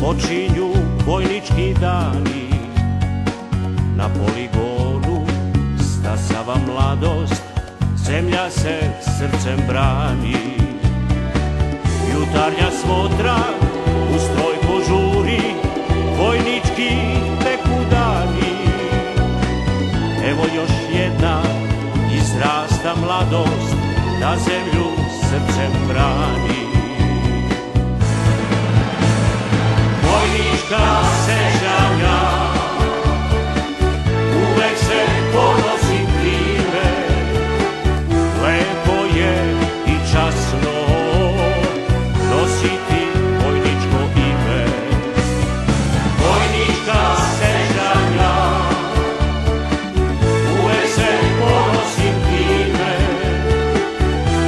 počinju vojnički dani. Na poligonu stasava mladost, zemlja se srcem brani. Jutarnja smotra u stroj požuri, vojnički teku dani. Evo još jedna izrasta mladost, da zemlju srcem brani. Vojnička sećanja, uvek se ponosim time, lepo je i časno nositi vojničko ime. Vojnička sećanja, uvek se ponosim time,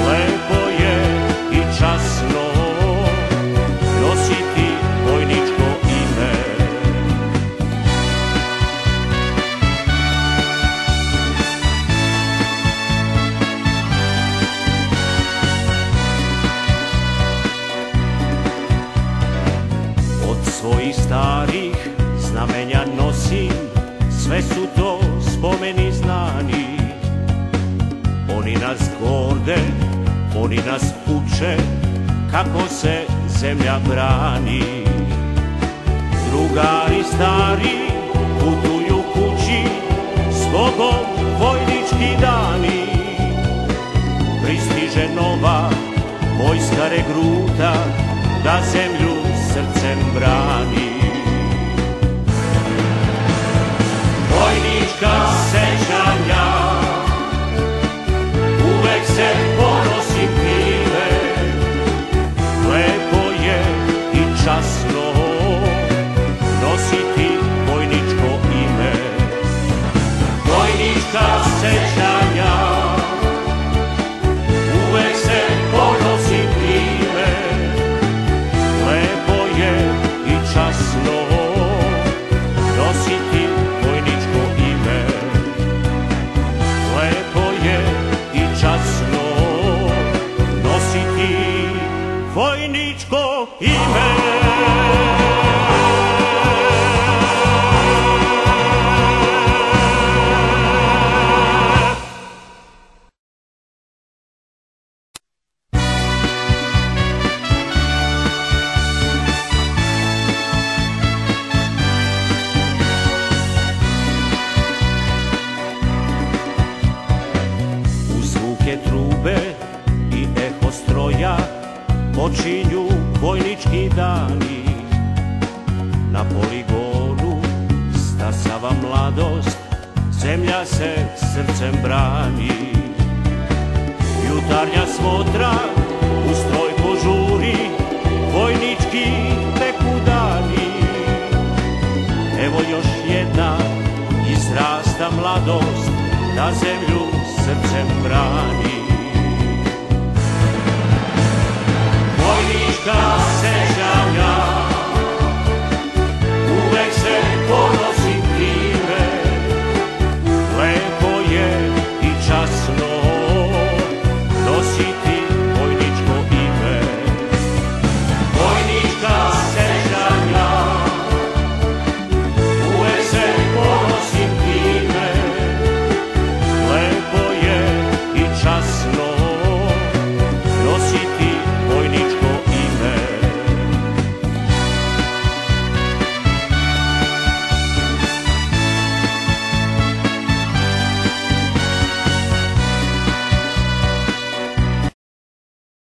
lepo je i časno nositi vojničko ime. Od svojih starih znamenja nosim, sve su to spomeni znani. Oni nas gorde, oni nas uče, kako se zemlja brani. Drugari stari putuju kući, zbogom vojnički dani. Pristiže nova vojska regruta, da zemlju srcem brani. Vojnička sećanja, uvek se ponosim time, lepo je i časno nositi vojničko ime. Vojnička sećanja, uvek se ponosim time, lepo je i časno nositi vojničko ime. Lepo je i časno nositi vojničko ime. Uz zvuke trube i eho stroja počinju vojnički dani. Na poligonu stasava mladost, zemlja se srcem brani. Jutarnja smotra u stroj požuri, vojnički teku dani. Evo još jedna izrasta mladost, da zemlju srcem brani.